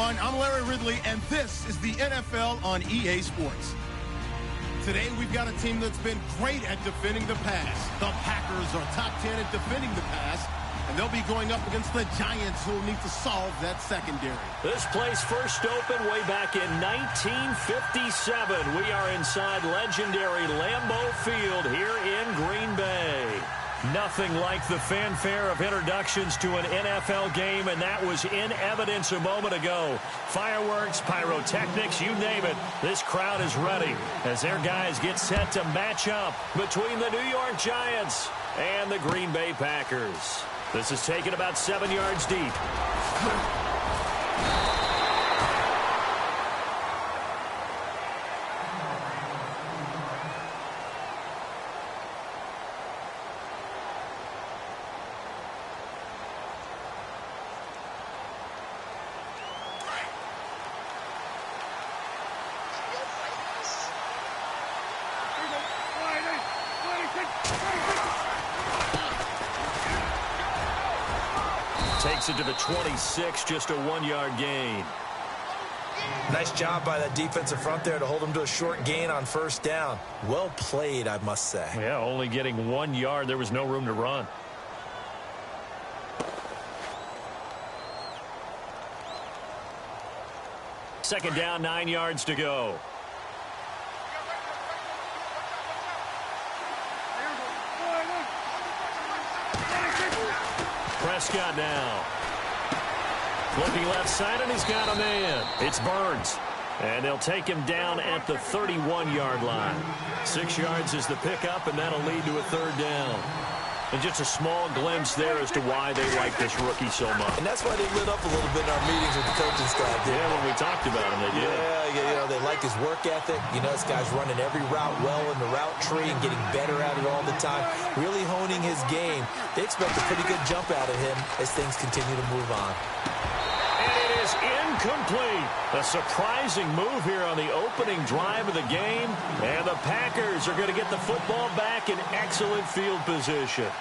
everyone. I'm Larry Ridley, and this is the NFL on EA Sports. Today, we've got a team that's been great at defending the pass. The Packers are top 10 at defending the pass, and they'll be going up against the Giants, who will need to solve that secondary. This place first opened way back in 1957. We are inside legendary Lambeau Field here in Green Bay. Nothing like the fanfare of introductions to an NFL game, and that was in evidence a moment ago. Fireworks, pyrotechnics, you name it. This crowd is ready as their guys get set to match up between the New York Giants and the Green Bay Packers. This is taken about 7 yards deep. Takes it to the 26, just a 1-yard gain. Nice job by that defensive front there to hold them to a short gain on first down. Well played, I must say. Yeah, only getting 1 yard. There was no room to run. Second down, 9 yards to go. Prescott now. Looking left side, and he's got a man. It's Burns. And they'll take him down at the 31-yard line. 6 yards is the pickup, and that'll lead to a third down. And just a small glimpse there as to why they like this rookie so much. And that's why they lit up a little bit in our meetings with the coaching staff. Yeah, when we talked about him, they did. Yeah, they like his work ethic. You know, this guy's running every route well in the route tree and getting better at it all the time. Really honing his game. They expect a pretty good jump out of him as things continue to move on. And it is incomplete. A surprising move here on the opening drive of the game. And the Packers are going to get the football back in excellent field position.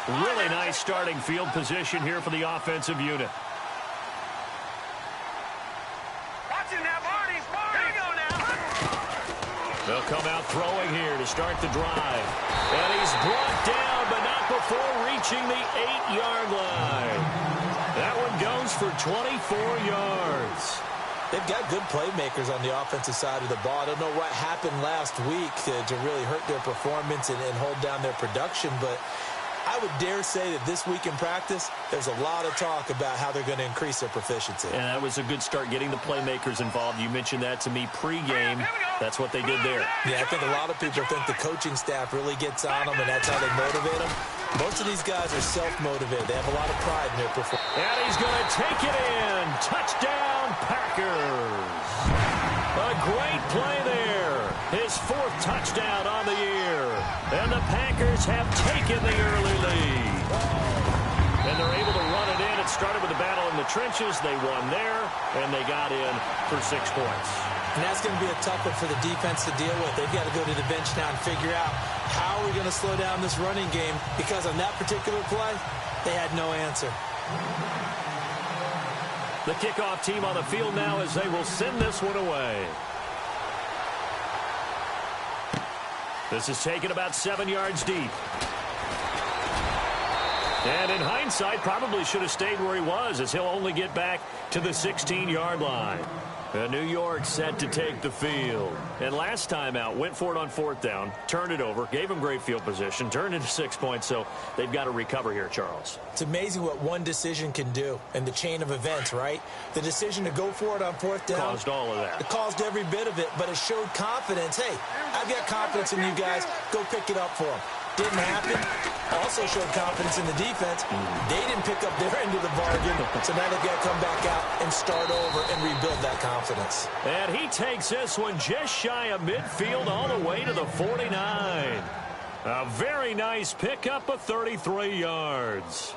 Really nice starting field position here for the offensive unit. They'll come out throwing here to start the drive. And he's brought down, but not before reaching the 8-yard line. That one goes for 24 yards. They've got good playmakers on the offensive side of the ball. I don't know what happened last week to really hurt their performance and hold down their production, but I would dare say that this week in practice, there's a lot of talk about how they're going to increase their proficiency. And that was a good start, getting the playmakers involved. You mentioned that to me pregame. That's what they did there. Yeah, I think a lot of people think the coaching staff really gets on them, and that's how they motivate them. Most of these guys are self-motivated. They have a lot of pride in their performance. And he's going to take it in. Touchdown, Packers. A great play there. His 4th touchdown on the year. And the Packers have taken the early lead. And they're able to run it in. It started with a battle in the trenches. They won there, and they got in for 6 points. And that's going to be a tough one for the defense to deal with. They've got to go to the bench now and figure out how are we going to slow down this running game, because on that particular play, they had no answer. The kickoff team on the field now as they will send this one away. This is taken about 7 yards deep. And in hindsight, probably should have stayed where he was, as he'll only get back to the 16-yard line. New York set to take the field. And last time out, went for it on 4th down, turned it over, gave him great field position, turned into 6 points, so they've got to recover here, Charles. It's amazing what one decision can do in the chain of events, right? The decision to go for it on 4th down caused all of that. It caused every bit of it, but it showed confidence. Hey, I've got confidence in you guys. Go pick it up for them. Didn't happen. Also showed confidence in the defense. They didn't pick up their end of the bargain, so now they've got to come back out and start over and rebuild that confidence. And he takes this one just shy of midfield all the way to the 49. A very nice pickup of 33 yards.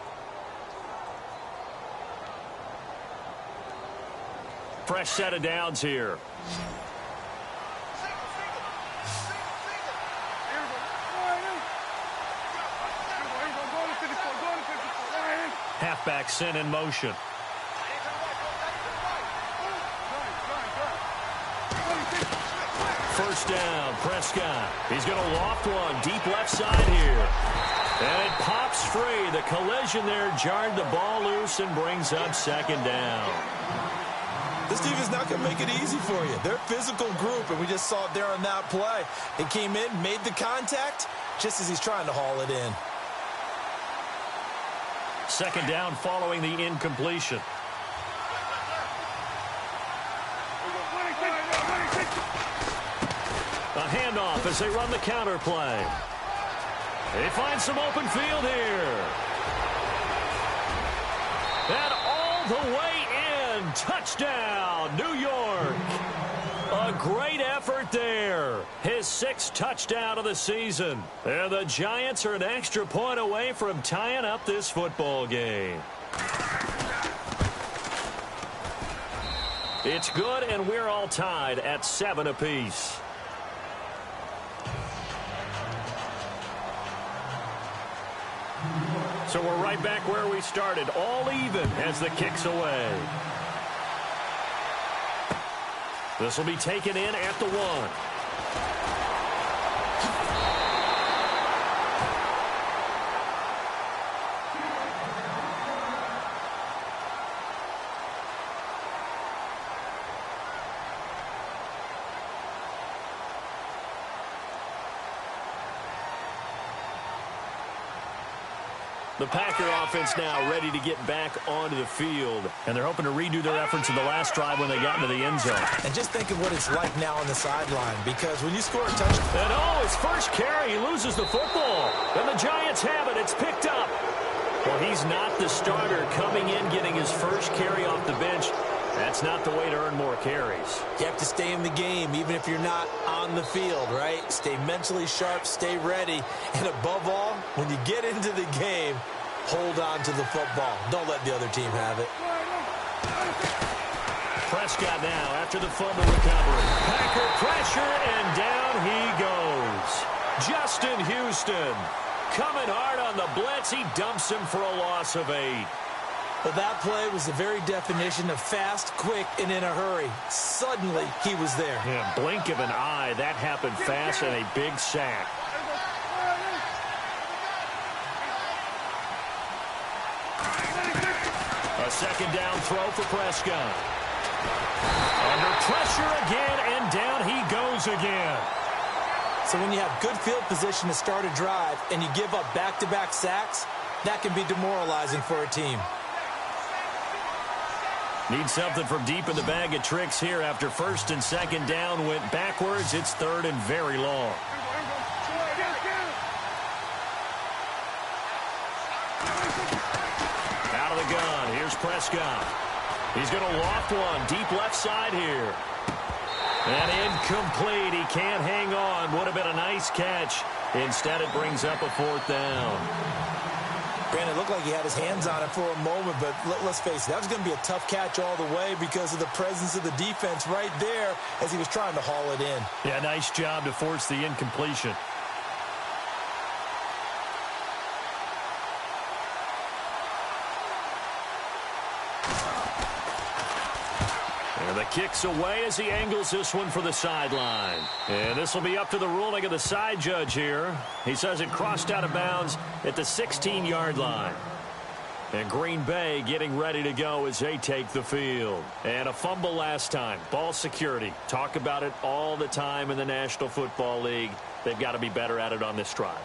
Fresh set of downs here. Halfback sent in motion. First down, Prescott. He's going to loft one deep left side here. And it pops free. The collision there jarred the ball loose and brings up second down. This team is not going to make it easy for you. They're a physical group, and we just saw it there on that play. It came in, made the contact, just as he's trying to haul it in. Second down following the incompletion. A handoff as they run the counter play. They find some open field here. And all the way in. Touchdown, New York. A great effort there. His 6th touchdown of the season. And the Giants are an extra point away from tying up this football game. It's good, and we're all tied at 7 apiece. So we're right back where we started, all even as the kick's away. This will be taken in at the 1. The Packer offense now ready to get back onto the field. And they're hoping to redo their efforts in the last drive when they got into the end zone. And just think of what it's like now on the sideline, because when you score a touchdown... And oh, his first carry, he loses the football. And the Giants have it. It's picked up. Well, he's not the starter coming in, getting his first carry off the bench. That's not the way to earn more carries. You have to stay in the game, even if you're not on the field, right? Stay mentally sharp, stay ready. And above all, when you get into the game, hold on to the football. Don't let the other team have it. Prescott now after the fumble recovery. Packer pressure, and down he goes. Justin Houston coming hard on the blitz. He dumps him for a loss of 8. Well, that play was the very definition of fast, quick, and in a hurry. Suddenly, he was there. Yeah, blink of an eye. That happened fast, and a big sack. A second down throw for Prescott. Under pressure again, and down he goes again. So when you have good field position to start a drive and you give up back-to-back sacks, that can be demoralizing for a team. Need something from deep in the bag of tricks here after first and second down went backwards. It's third and very long. Out of the gun. Here's Prescott. He's going to loft one deep left side here. And incomplete. He can't hang on. Would have been a nice catch. Instead, it brings up a 4th down. Granted, it looked like he had his hands on it for a moment, but let's face it, that was going to be a tough catch all the way because of the presence of the defense right there as he was trying to haul it in. Yeah, nice job to force the incompletion. And the kick's away as he angles this one for the sideline. And this will be up to the ruling of the side judge here. He says it crossed out of bounds at the 16-yard line. And Green Bay getting ready to go as they take the field. And a fumble last time. Ball security. Talk about it all the time in the National Football League. They've got to be better at it on this drive.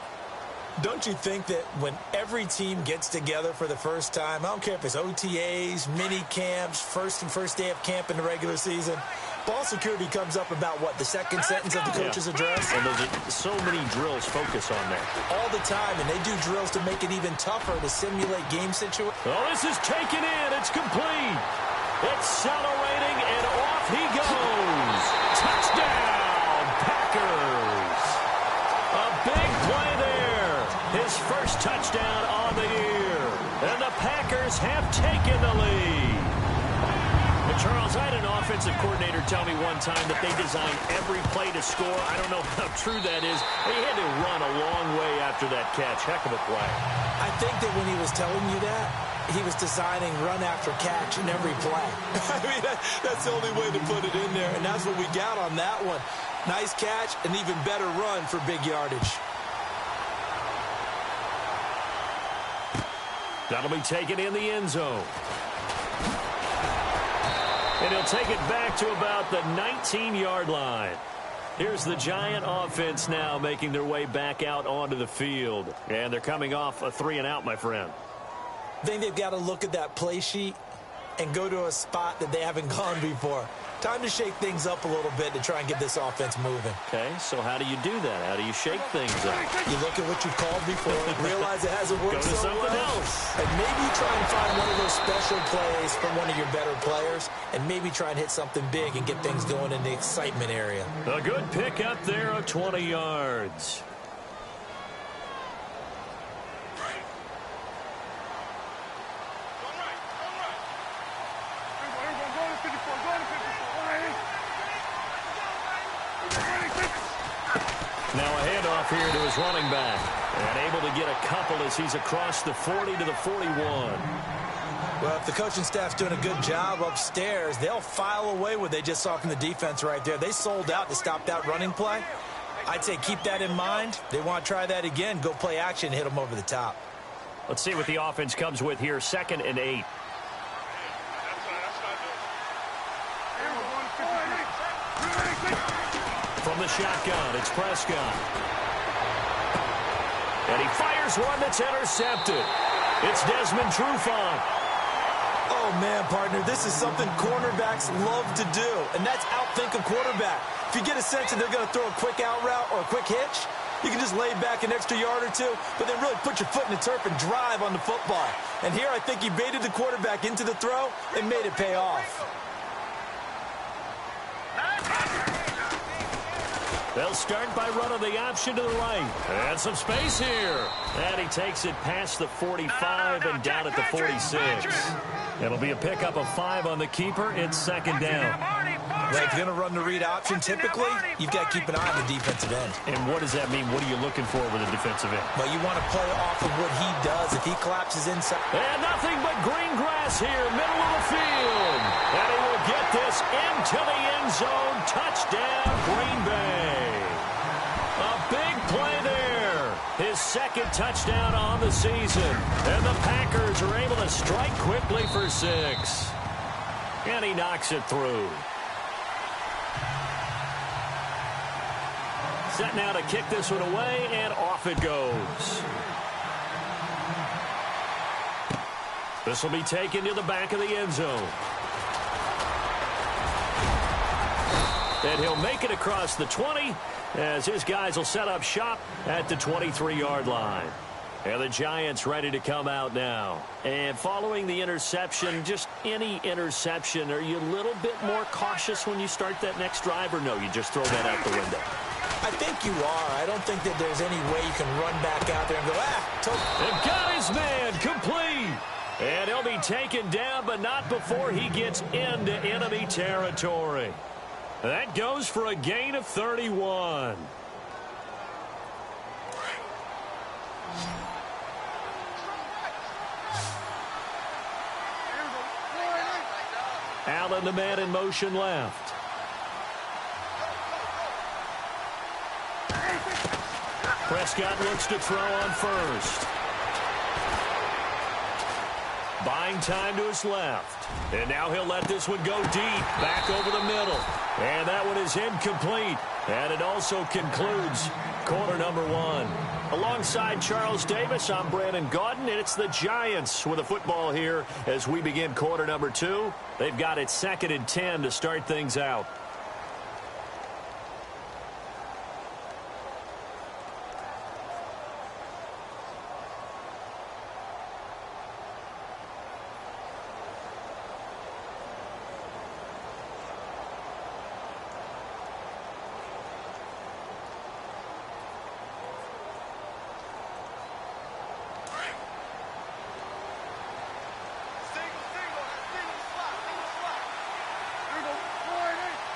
Don't you think that when every team gets together for the first time, I don't care if it's OTAs, mini camps, first day of camp in the regular season, ball security comes up about, what, the second sentence of the coach's address? And there's so many drills focus on that. All the time, and they do drills to make it even tougher to simulate game situations. Oh, this is taken in. It's complete. Accelerating, and off he goes. Touchdown, Packers. A big play there. His first touchdown on the year. And the Packers have taken the lead. The Charles, I had an offensive coordinator tell me one time that they design every play to score. I don't know how true that is. They had to run a long way after that catch. Heck of a play. I think that when he was telling you that, he was designing run after catch in every play. I mean, that's the only way to put it in there, and that's what we got on that one. Nice catch, an even better run for big yardage. That'll be taken in the end zone. And he'll take it back to about the 19-yard line. Here's the Giant offense now making their way back out onto the field. And they're coming off a 3-and-out, my friend. I think they've got to look at that play sheet and go to a spot that they haven't gone before. Time to shake things up a little bit to try and get this offense moving. Okay, so how do you do that? How do you shake things up? You look at what you called before, realize it hasn't worked so well, else. and maybe try and find one of those special plays from one of your better players, and maybe try and hit something big and get things going in the excitement area. A good pick up there of 20 yards. Now a handoff here to his running back. And able to get a couple as he's across the 40 to the 41. Well, if the coaching staff's doing a good job upstairs, they'll file away what they just saw from the defense right there. They sold out to stop that running play. I'd say keep that in mind. They want to try that again, go play action, hit them over the top. Let's see what the offense comes with here. 2nd and 8. From the shotgun, it's Prescott. And he fires one that's intercepted. It's Desmond Trufant. Oh, man, partner, this is something cornerbacks love to do, and that's outthink a quarterback. If you get a sense that they're going to throw a quick out route or a quick hitch, you can just lay back an extra yard or two, but then really put your foot in the turf and drive on the football. And here I think he baited the quarterback into the throw and made it pay off. They'll start by running the option to the right. And some space here. And he takes it past the 45 and down at the 46. It'll be a pickup of 5 on the keeper. It's 2nd down. Well, if you're going to run the read option, typically, you've got to keep an eye on the defensive end. And what does that mean? What are you looking for with a defensive end? Well, you want to play off of what he does. If he collapses inside. And nothing but green grass here, middle of the field. And he will get this into the end zone. Touchdown, Green Bay. A big play there. His 2nd touchdown on the season. And the Packers are able to strike quickly for 6. And he knocks it through. Set now to kick this one away, and off it goes. This will be taken to the back of the end zone. And he'll make it across the 20 as his guys will set up shop at the 23-yard line. And the Giants ready to come out now. And following the interception, just any interception, are you a little bit more cautious when you start that next drive, or no, you just throw that out the window? I think you are. I don't think that there's any way you can run back out there and go, They've got his man complete. And he'll be taken down, but not before he gets into enemy territory. That goes for a gain of 31. Allen, the man in motion left. Prescott looks to throw on first. Buying time to his left. And now he'll let this one go deep. Back over the middle. And that one is incomplete. And it also concludes quarter number 1. Alongside Charles Davis, I'm Brandon Gaudin, and it's the Giants with a football here as we begin quarter number 2. They've got it 2nd and 10 to start things out.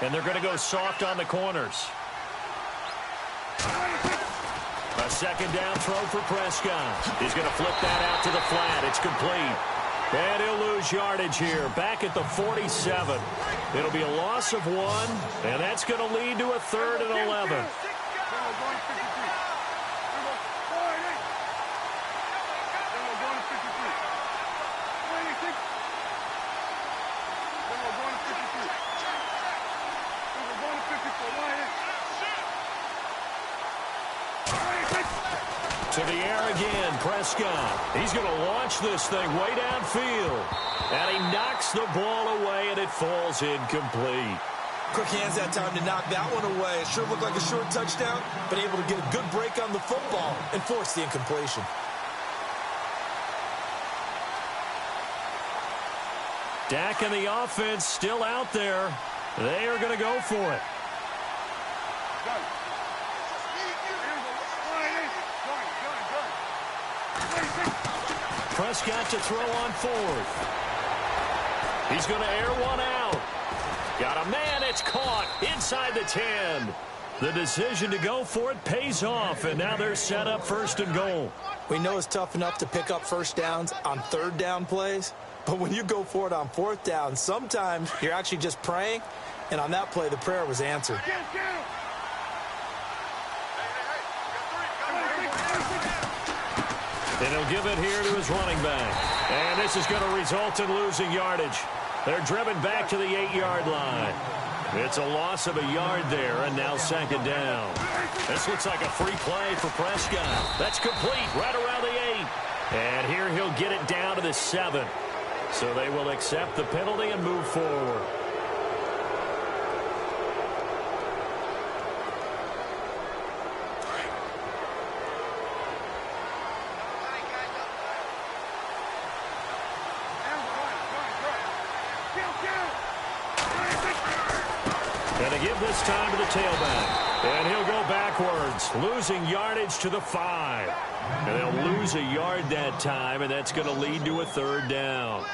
And they're going to go soft on the corners. A second down throw for Prescott. He's going to flip that out to the flat. It's complete. And he'll lose yardage here. Back at the 47. It'll be a loss of 1. And that's going to lead to a 3rd and 11. To the air again, Prescott. He's going to launch this thing way downfield. And he knocks the ball away, and it falls incomplete. Quick hands that time to knock that one away. It sure looked like a short touchdown, but able to get a good break on the football and force the incompletion. Dak and the offense still out there. They are going to go for it. Prescott to throw on 4th. He's going to air one out. Got a man. It's caught inside the 10. The decision to go for it pays off, and now they're set up 1st and goal. We know it's tough enough to pick up first downs on 3rd down plays, but when you go for it on 4th down, sometimes you're actually just praying, and on that play, the prayer was answered. And he'll give it here to his running back. And this is going to result in losing yardage. They're driven back to the 8-yard line. It's a loss of a yard there, and now 2nd down. This looks like a free play for Prescott. That's complete right around the 8. And here he'll get it down to the 7. So they will accept the penalty and move forward. And to give this time to the tailback. And he'll go backwards, losing yardage to the 5. And they'll lose a yard that time, and that's going to lead to a 3rd down.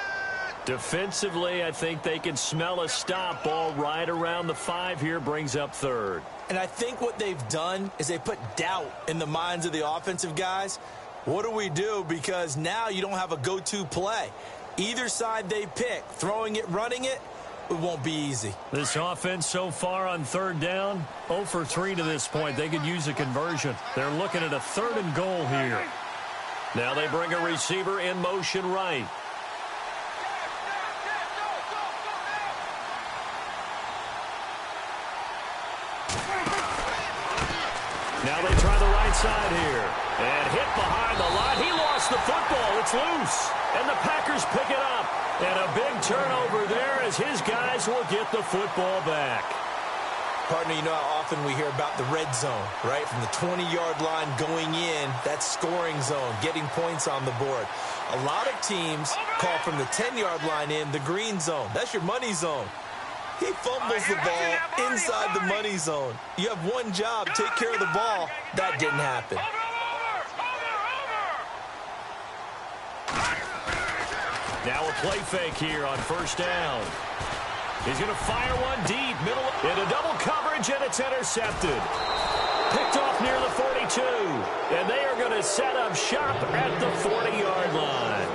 Defensively, I think they can smell a stop ball right around the 5 here, brings up 3rd. And I think what they've done is they put doubt in the minds of the offensive guys. What do we do? Because now you don't have a go-to play. Either side they pick, throwing it, running it, it won't be easy. This offense so far on 3rd down, 0 for 3 to this point. They could use a conversion. They're looking at a 3rd and goal here. Now they bring a receiver in motion right. Now they try the right side here. And hit behind the line. He lost the football. It's loose. And the Packers pick it up. And a big turnover there as his guys will get the football back. Partner, you know how often we hear about the red zone, right? From the 20-yard line going in, that's scoring zone, getting points on the board. A lot of teams call from the 10-yard line in the green zone. That's your money zone. He fumbles the ball inside the money zone. You have one job, take care of the ball. That didn't happen. Now a play fake here on 1st down. He's going to fire one deep, middle, into double coverage, and it's intercepted. Picked off near the 42, and they are going to set up shop at the 40-yard line.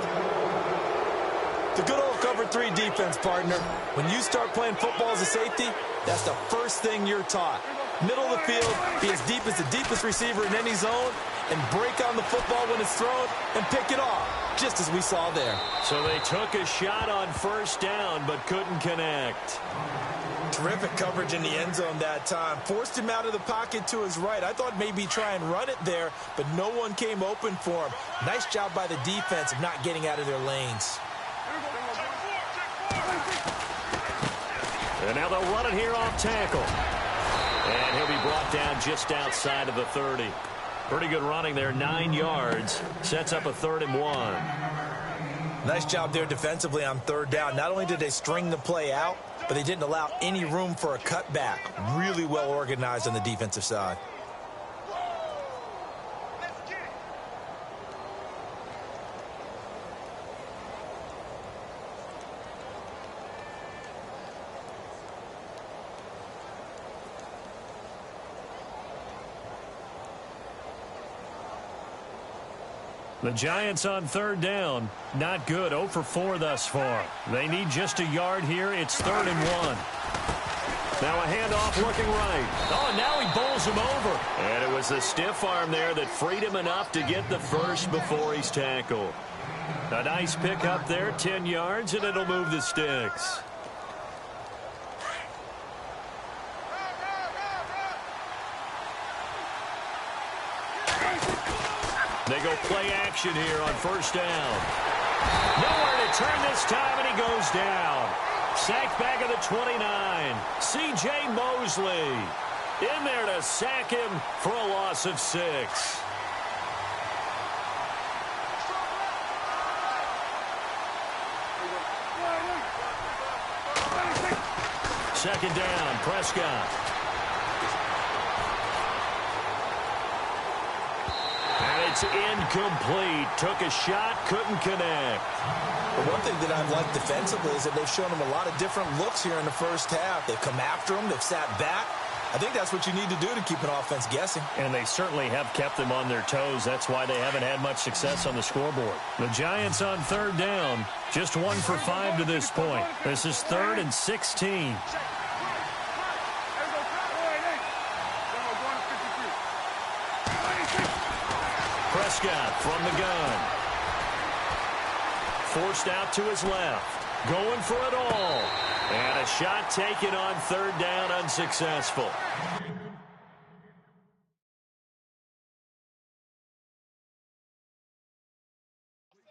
The good old cover 3 defense, partner. When you start playing football as a safety, that's the first thing you're taught. Middle of the field, be as deep as the deepest receiver in any zone, and break on the football when it's thrown and pick it off, just as we saw there. So they took a shot on 1st down, but couldn't connect. Terrific coverage in the end zone that time. Forced him out of the pocket to his right. I thought maybe try and run it there, but no one came open for him. Nice job by the defense of not getting out of their lanes. And now they'll run it here off tackle. And he'll be brought down just outside of the 30. Pretty good running there, 9 yards. Sets up a 3rd and 1. Nice job there defensively on 3rd down. Not only did they string the play out, but they didn't allow any room for a cutback. Really well organized on the defensive side. The Giants on third down. Not good. 0 for 4 thus far. They need just a yard here. It's 3rd and 1. Now a handoff looking right. Oh, and now he bowls him over. And it was the stiff arm there that freed him enough to get the first before he's tackled. A nice pickup there, 10 yards, and it'll move the sticks. They go play action here on first down. Nowhere to turn this time, and he goes down. Sacked back at the 29. C.J. Mosley in there to sack him for a loss of 6. Second down, Prescott. And it's incomplete. Took a shot, couldn't connect. But one thing that I've liked defensively is that they've shown him a lot of different looks here in the first half. They've come after him. They've sat back. I think that's what you need to do to keep an offense guessing. And they certainly have kept them on their toes. That's why they haven't had much success on the scoreboard. The Giants on third down. Just 1 for 5 to this point. This is 3rd and 16. Prescott from the gun. Forced out to his left. Going for it all. And a shot taken on third down, unsuccessful.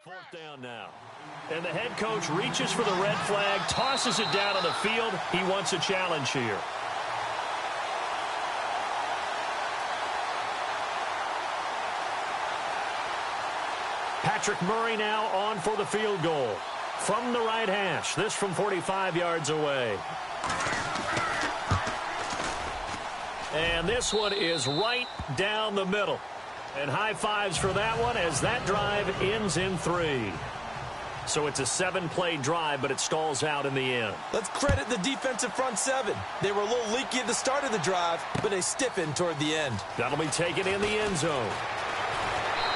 Fourth down now. And the head coach reaches for the red flag, tosses it down on the field. He wants a challenge here. Patrick Murray now on for the field goal. From the right hash, this from 45 yards away. And this one is right down the middle. And high fives for that one as that drive ends in 3. So it's a 7-play drive, but it stalls out in the end. Let's credit the defensive front 7. They were a little leaky at the start of the drive, but they stiffened toward the end. That'll be taken in the end zone.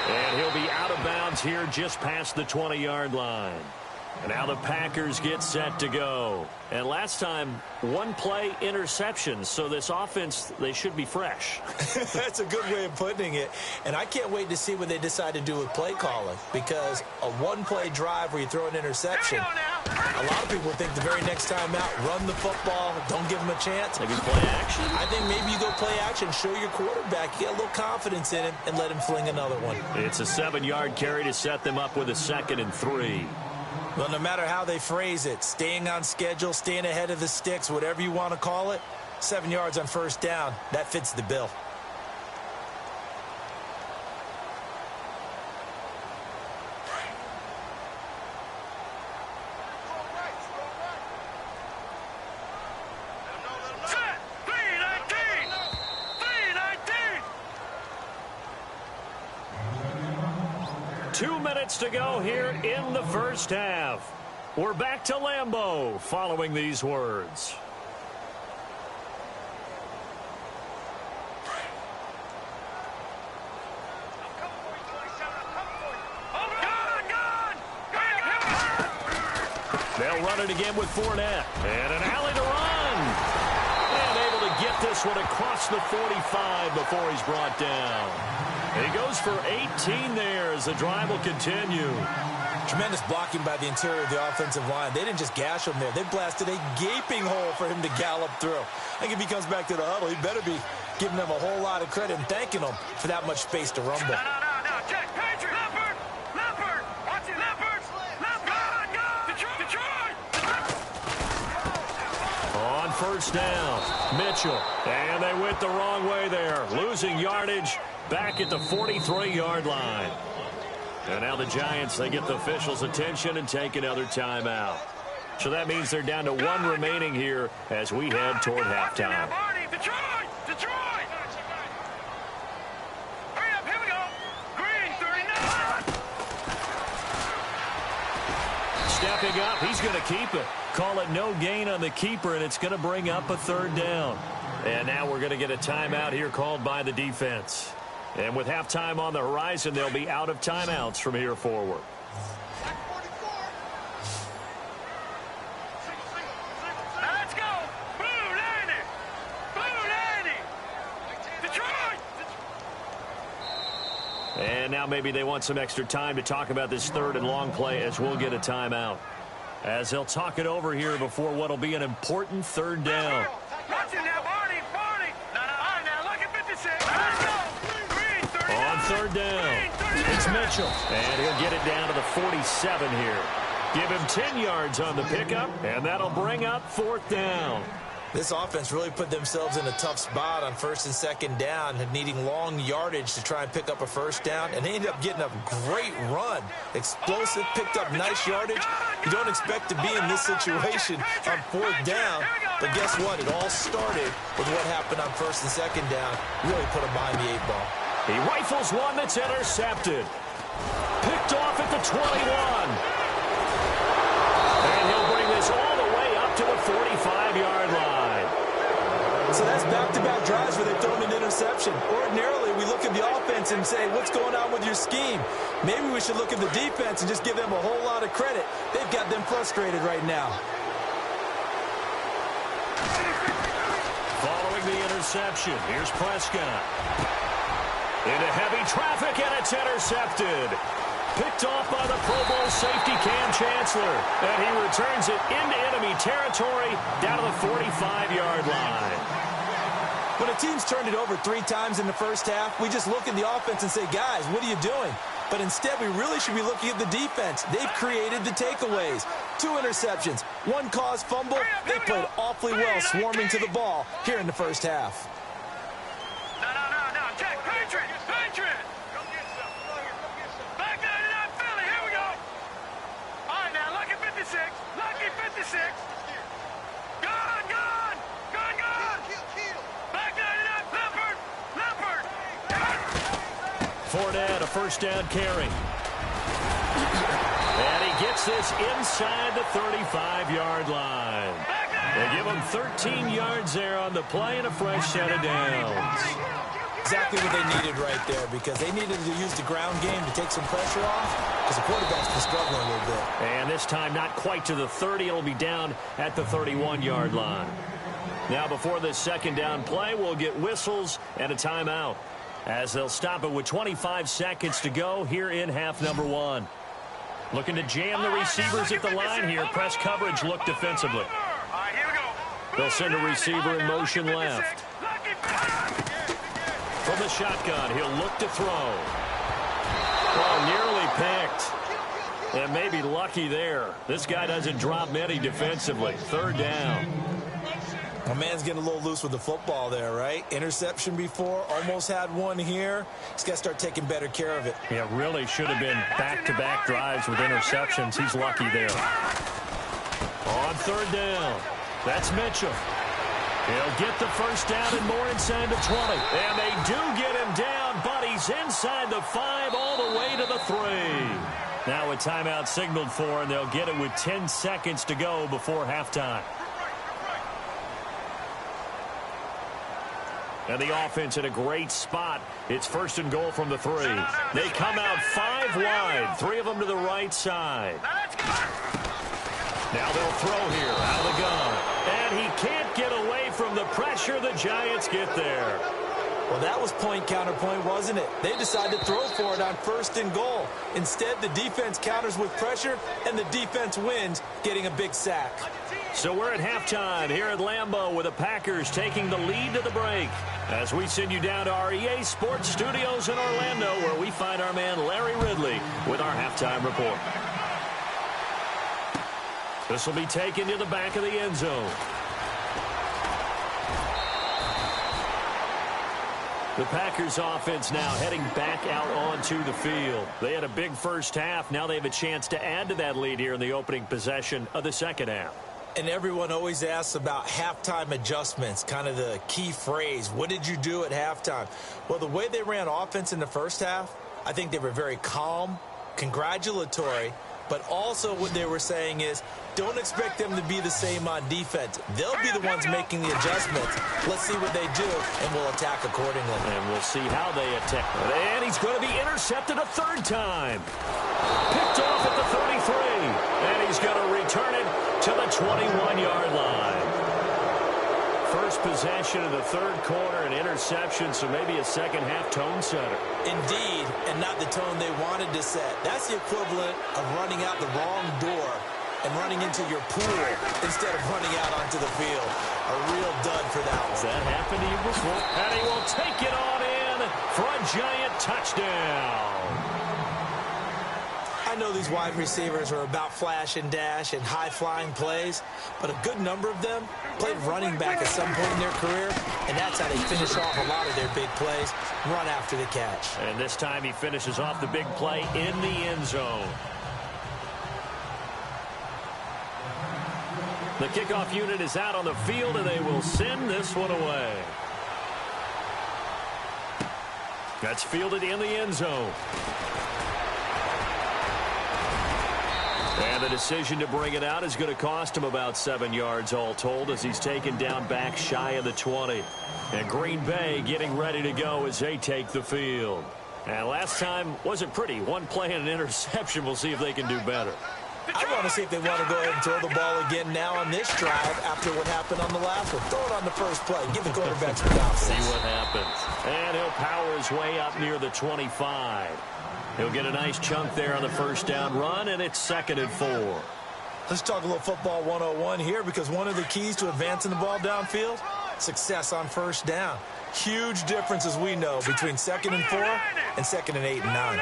And he'll be out of bounds here just past the 20-yard line. And now the Packers get set to go. And last time, 1-play interception. So this offense, they should be fresh. That's a good way of putting it. And I can't wait to see what they decide to do with play calling. Because a 1-play drive where you throw an interception, a lot of people think the very next time out, run the football, don't give them a chance. Maybe play action? I think maybe you go play action, show your quarterback, get a little confidence in him, and let him fling another one. It's a 7-yard carry to set them up with a 2nd and 3. Well, no matter how they phrase it, staying on schedule, staying ahead of the sticks, whatever you want to call it, 7 yards on first down, that fits the bill. To go here in the first half. We're back to Lambeau following these words. They'll run it again with Fournette. And an alley to run. And able to get this one across the 45 before he's brought down. And he goes for 18 there as the drive will continue. Tremendous blocking by the interior of the offensive line. They didn't just gash him there. They blasted a gaping hole for him to gallop through. I think if he comes back to the huddle, he better be giving them a whole lot of credit and thanking them for that much space to rumble. No. Check. Patriot. Leopard. Watch it. Leopard. Detroit. On first down, Mitchell. And they went the wrong way there. Losing yardage. Back at the 43-yard line. And now the Giants, they get the officials' attention and take another timeout. So that means they're down to 1 remaining here as we head toward halftime. Detroit! Hurry up, here we go. Green, 39. Stepping up, he's going to keep it. Call it no gain on the keeper, and it's going to bring up a 3rd down. And now we're going to get a timeout here called by the defense. And with halftime on the horizon, they'll be out of timeouts from here forward. Let's go! Blue 90! Blue 90! Detroit! And now maybe they want some extra time to talk about this third and long play as we'll get a timeout. As they'll talk it over here before what will be an important third down. Watch it now, Barney! Barney! No, all right, now, look at 56. Let's go! Green, 30 On third down, it's Mitchell. And he'll get it down to the 47 here. Give him 10 yards on the pickup, and that'll bring up fourth down. This offense really put themselves in a tough spot on first and second down, needing long yardage to try and pick up a first down, and they ended up getting a great run. Explosive, picked up nice yardage. You don't expect to be in this situation on fourth down, but guess what? It all started with what happened on first and second down. Really put them behind the 8-ball. He rifles one that's intercepted. Picked off at the 21. And he'll bring this all the way up to the 45-yard line. So that's back-to-back drives where they've thrown an interception. Ordinarily, we look at the offense and say, what's going on with your scheme? Maybe we should look at the defense and just give them a whole lot of credit. They've got them frustrated right now. Following the interception, here's Prescott. Into heavy traffic, and it's intercepted. Picked off by the Pro Bowl safety Cam Chancellor. And he returns it into enemy territory down to the 45-yard line. When a team's turned it over 3 times in the first half, we just look at the offense and say, guys, what are you doing? But instead, we really should be looking at the defense. They've created the takeaways. 2 interceptions, 1 caused fumble. They played awfully well swarming to the ball here in the first half. No, Jack, Patriot! Come get some. Back 99 Philly, here we go. All right, now, lucky 56. Lucky 56. Gone! Back 99, Leopard! Fournette, a first down carry. And he gets this inside the 35-yard line. They give him 13 yards there on the play and a fresh set of downs. Exactly what they needed right there, because they needed to use the ground game to take some pressure off, because the quarterback's been struggling a little bit. And this time not quite to the 30. It'll be down at the 31-yard line. Now before this second down play, we'll get whistles and a timeout, as they'll stop it with 25 seconds to go here in half number 1. Looking to jam the receivers at the line here. Press coverage look defensively. They'll send a receiver in motion left. From the shotgun, he'll look to throw. Well, nearly picked. And maybe lucky there. This guy doesn't drop many defensively. Third down. My man's getting a little loose with the football there, right? Interception before, almost had one here. He's got to start taking better care of it. Yeah, really should have been back-to-back drives with interceptions. He's lucky there. On third down, that's Mitchell. He'll get the first down and more inside the 20. And they do get him down, but he's inside the 5 all the way to the 3. Now a timeout signaled for, and they'll get it with 10 seconds to go before halftime. And the offense in a great spot. It's first and goal from the 3. They come out 5 wide, 3 of them to the right side. Now they'll throw here out of the gun. And he can't get away from the pressure. The Giants get there. Well, that was point counterpoint, wasn't it? They decided to throw for it on first and goal. Instead, the defense counters with pressure, and the defense wins, getting a big sack. So we're at halftime here at Lambeau with the Packers taking the lead to the break, as we send you down to our EA Sports Studios in Orlando, where we find our man Larry Ridley with our halftime report. This will be taken to the back of the end zone. The Packers offense now heading back out onto the field. They had a big first half. Now they have a chance to add to that lead here in the opening possession of the second half. And everyone always asks about halftime adjustments, kind of the key phrase. What did you do at halftime? Well, the way they ran offense in the first half, I think they were very calm, congratulatory, But also what they were saying is, don't expect them to be the same on defense. They'll be the ones making the adjustments. Let's see what they do, and we'll attack accordingly. And we'll see how they attack. And he's going to be intercepted a third time. Picked off at the 33. And he's going to return it to the 21-yard line. First possession of the third quarter, an interception, so maybe a second-half tone setter. Indeed, and not the tone they wanted to set. That's the equivalent of running out the wrong door and running into your pool instead of running out onto the field. A real dud for that one. Has that happened to you before? And he will take it on in for a giant touchdown. I know these wide receivers are about flash and dash and high-flying plays, but a good number of them played running back at some point in their career, and that's how they finish off a lot of their big plays, run after the catch. And this time he finishes off the big play in the end zone. The kickoff unit is out on the field, and they will send this one away. That's fielded in the end zone. And the decision to bring it out is going to cost him about 7 yards all told as he's taken down back shy of the 20. And Green Bay getting ready to go as they take the field. And last time wasn't pretty. One play and an interception. We'll see if they can do better. I want to see if they want to go ahead and throw the ball again now on this drive after what happened on the last one. Throw it on the first play. Give the quarterback some confidence. See what happens. And he'll power his way up near the 25. He'll get a nice chunk there on the first down run, and it's 2nd and 4. Let's talk a little football 101 here, because one of the keys to advancing the ball downfield, success on first down. Huge difference, as we know, between 2nd and 4 and 2nd and 8 and 9.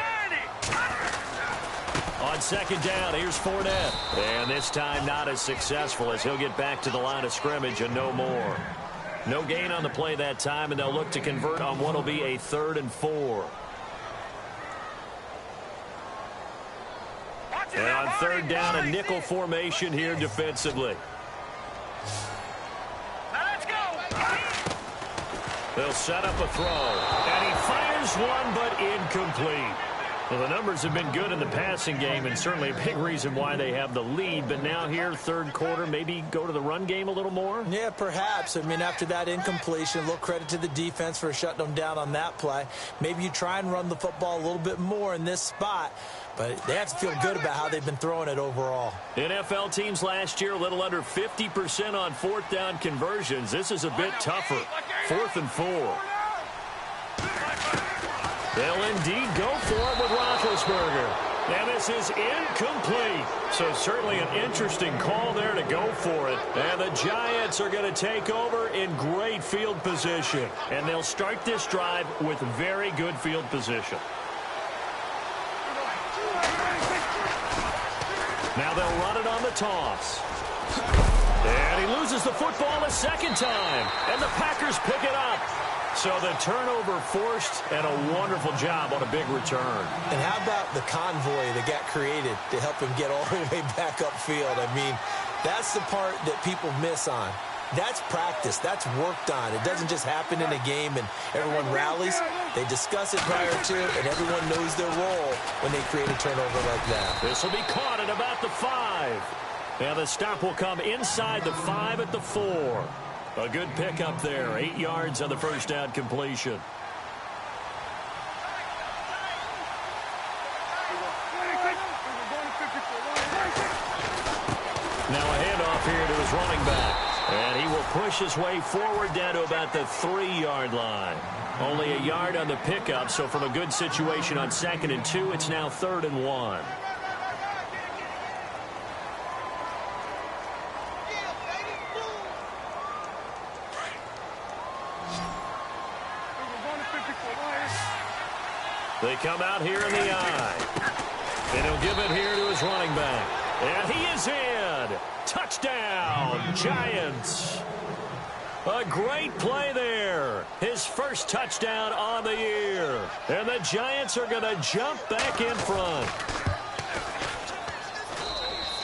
On 2nd down, here's Fournette. And this time not as successful as he'll get back to the line of scrimmage and no more. No gain on the play that time, and they'll look to convert on what will be a 3rd and 4. And on 3rd down, a nickel formation here defensively. Let's go. They'll set up a throw. And he fires one, but incomplete. Well, the numbers have been good in the passing game, and certainly a big reason why they have the lead. But now here, third quarter, maybe go to the run game a little more? Yeah, perhaps. I mean, after that incompletion, a little credit to the defense for shutting them down on that play. Maybe you try and run the football a little bit more in this spot. But they have to feel good about how they've been throwing it overall. NFL teams last year a little under 50% on 4th down conversions. This is a bit tougher. 4th and 4. They'll indeed go for it with Roethlisberger. And this is incomplete. So certainly an interesting call there to go for it. And the Giants are going to take over in great field position. And they'll start this drive with very good field position. Now they'll run it on the toss. And he loses the football a second time. And the Packers pick it up. So the turnover forced, and a wonderful job on a big return. And how about the convoy that got created to help him get all the way back upfield? I mean, that's the part that people miss on. That's practice. That's worked on. It doesn't just happen in a game and everyone rallies. They discuss it prior to, and everyone knows their role when they create a turnover like that. This will be caught at about the 5. And the stop will come inside the 5 at the 4. A good pickup there. 8 yards on the first down completion. Now a handoff here to his running back. And he will push his way forward down to about the 3-yard line. Only a yard on the pickup, so from a good situation on 2nd and 2, it's now 3rd and 1. They come out here in the eye. And he'll give it here to his running back. And he is in. Touchdown, Giants. A great play there. His first touchdown on the year. And the Giants are going to jump back in front.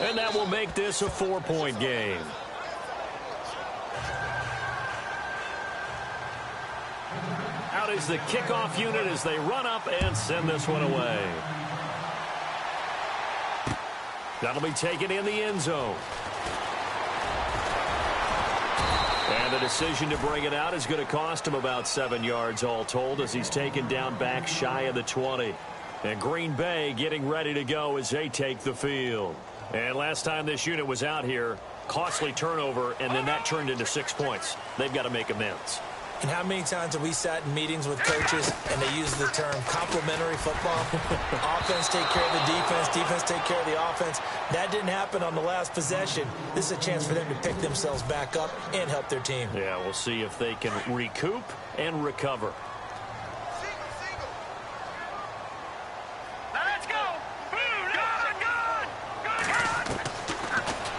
And that will make this a 4-point game. Out is the kickoff unit as they run up and send this one away. That'll be taken in the end zone. And the decision to bring it out is going to cost him about 7 yards all told as he's taken down back shy of the 20. And Green Bay getting ready to go as they take the field. And last time this unit was out here, costly turnover, and then that turned into 6 points. They've got to make amends. And how many times have we sat in meetings with coaches and they use the term complementary football? Offense take care of the defense, defense take care of the offense. That didn't happen on the last possession. This is a chance for them to pick themselves back up and help their team. Yeah, we'll see if they can recoup and recover.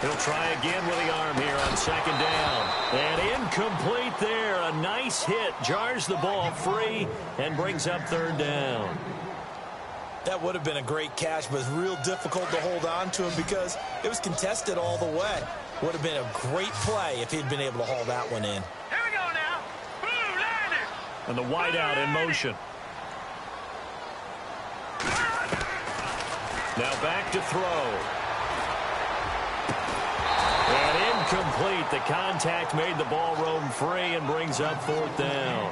He'll try again with the arm here on second down. And incomplete there. A nice hit. Jars the ball free and brings up third down. That would have been a great catch, but it's real difficult to hold on to him because it was contested all the way. Would have been a great play if he'd been able to haul that one in. Here we go now. Blue landed. And the wideout in motion. Now back to throw. And incomplete. The contact made the ball roam free and brings up fourth down.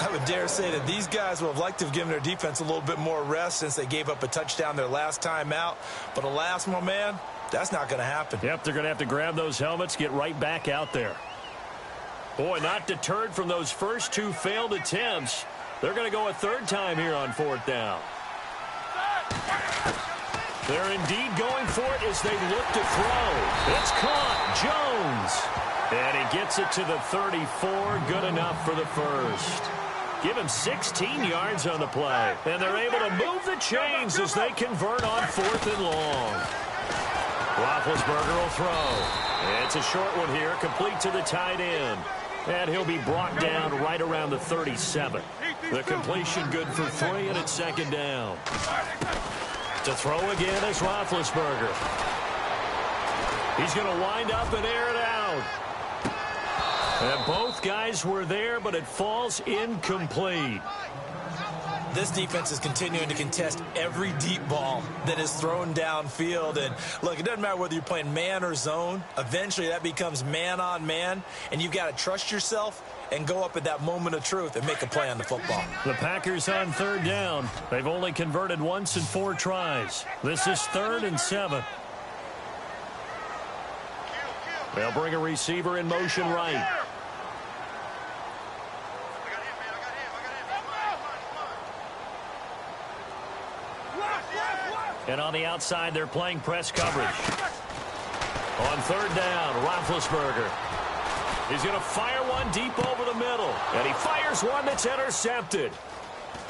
I would dare say that these guys would have liked to have given their defense a little bit more rest since they gave up a touchdown their last time out. But alas, my man, that's not going to happen. Yep, they're going to have to grab those helmets, get right back out there. Boy, not deterred from those first two failed attempts. They're going to go a third time here on fourth down. They're indeed going for it as they look to throw. It's caught. Jones. And he gets it to the 34. Good enough for the first. Give him 16 yards on the play. And they're able to move the chains as they convert on fourth and long. Roethlisberger will throw. It's a short one here, complete to the tight end. And he'll be brought down right around the 37. The completion good for 3, and it's second down. To throw again is Roethlisberger. He's going to wind up and air it out. And both guys were there, but it falls incomplete. This defense is continuing to contest every deep ball that is thrown downfield. And look, it doesn't matter whether you're playing man or zone. Eventually that becomes man on man, and you've got to trust yourself and go up at that moment of truth and make a play on the football. The Packers on third down. They've only converted once in 4 tries. This is 3rd and 7. They'll bring a receiver in motion right. And on the outside, they're playing press coverage. On third down, Roethlisberger. He's going to fire one deep over the middle. And he fires one that's intercepted.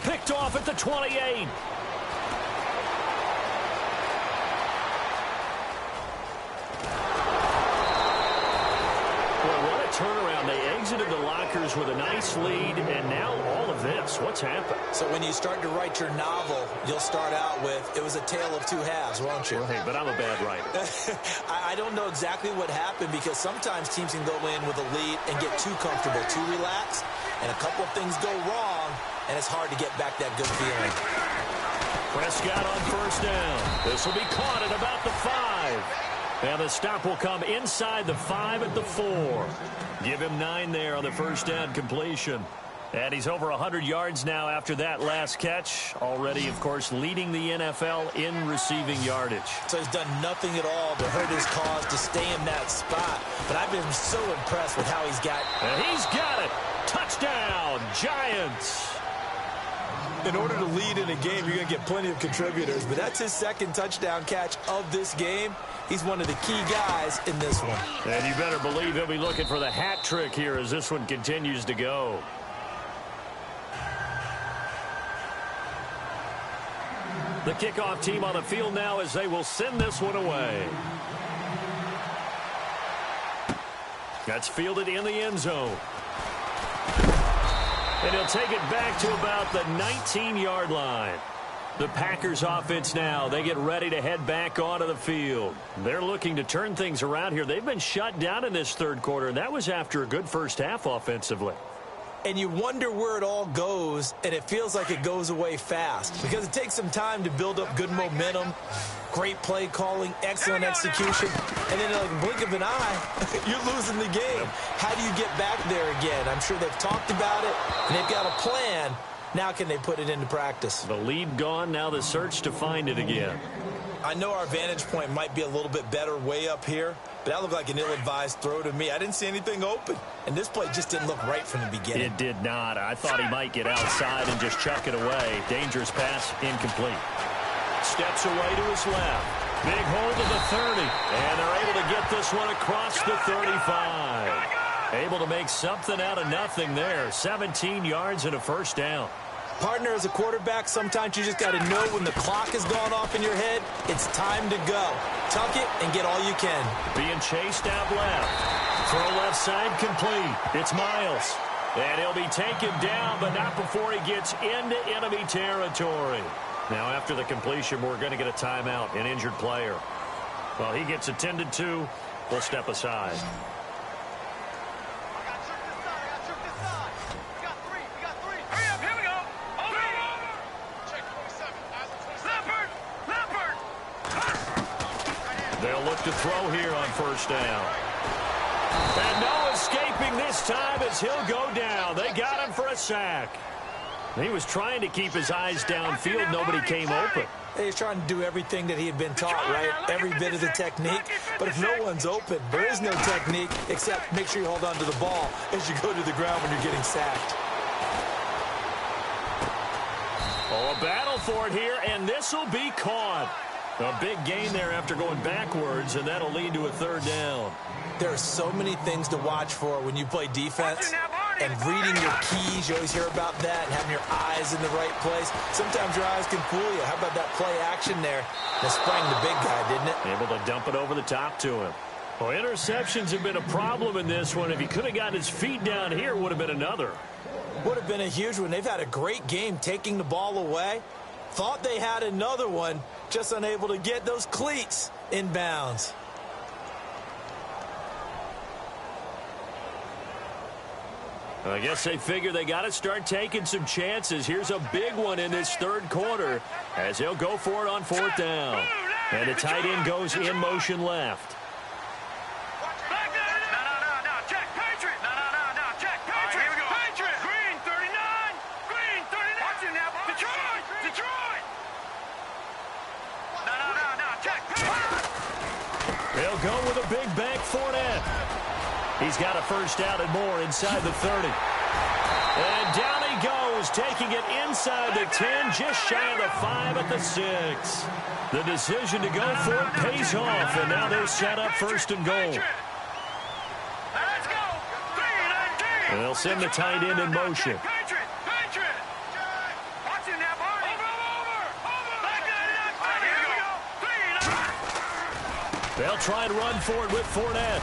Picked off at the 28. Boy, what a turnaround. They exited the lockers with a nice lead, and now all of this. What's happened? So when you start to write your novel, you'll start out with, it was a tale of 2 halves, won't you? Right, but I'm a bad writer. I don't know exactly what happened because sometimes teams can go in with a lead and get too comfortable, too relaxed, and a couple of things go wrong, and it's hard to get back that good feeling. Prescott on first down. This will be caught at about the 5. And the stop will come inside the 5 at the 4. Give him 9 there on the first down completion. And he's over 100 yards now after that last catch. Already, of course, leading the NFL in receiving yardage. So he's done nothing at all to hurt his cause to stay in that spot. But I've been so impressed with how he's got. And he's got it. Touchdown, Giants. In order to lead in a game, you're going to get plenty of contributors. But that's his 2nd touchdown catch of this game. He's one of the key guys in this one. And you better believe he'll be looking for the hat trick here as this one continues to go. The kickoff team on the field now as they will send this one away. That's fielded in the end zone. And he'll take it back to about the 19-yard line. The Packers offense now, they get ready to head back onto the field. They're looking to turn things around here. They've been shut down in this third quarter, and that was after a good first half offensively. and you wonder where it all goes, and it feels like it goes away fast because it takes some time to build up good momentum, great play calling, excellent execution, and then like a blink of an eye, you're losing the game. How do you get back there again? I'm sure they've talked about it, and they've got a plan. Now can they put it into practice? The lead gone, now the search to find it again. I know our vantage point might be a little bit better way up here, but that looked like an ill-advised throw to me. I didn't see anything open, and this play just didn't look right from the beginning. It did not. I thought he might get outside and just chuck it away. Dangerous pass, incomplete. Steps away to his left. Big hold of the 30, and they're able to get this one across the 35. Able to make something out of nothing there. 17 yards and a first down. Partner, as a quarterback, sometimes you just got to know when the clock has gone off in your head, it's time to go. Tuck it and get all you can. Being chased out left. Throw left side complete. It's Miles. And he'll be taken down, but not before he gets into enemy territory. Now, after the completion, we're going to get a timeout, an injured player. Well, he gets attended to. We'll step aside. They'll look to throw here on first down. And no escaping this time as he'll go down. They got him for a sack. He was trying to keep his eyes downfield. Nobody came open. He's trying to do everything that he had been taught, right? Every bit of the technique. But if no one's open, there is no technique except make sure you hold on to the ball as you go to the ground when you're getting sacked. Oh, a battle for it here, and this will be caught. A big gain there after going backwards, and that'll lead to a third down. There are so many things to watch for when you play defense, and reading your keys, you always hear about that, and having your eyes in the right place. Sometimes your eyes can fool you. How about that play action there? That sprang the big guy, didn't it? Able to dump it over the top to him. Well, interceptions have been a problem in this one. If he could have gotten his feet down here, it would have been another. Would have been a huge one. They've had a great game taking the ball away. Thought they had another one, just unable to get those cleats in bounds. I guess they figure they got to start taking some chances. Here's a big one in this third quarter as they'll go for it on fourth down. And the tight end goes in motion left. They'll go with a big bank Fournette. He's got a first down and more inside the 30. And down he goes, taking it inside the 10, just shy of the 5 at the 6. The decision to go for it pays off, and now they're set up first and goal. And they'll send the tight end in motion. They'll try and run for it with Fournette.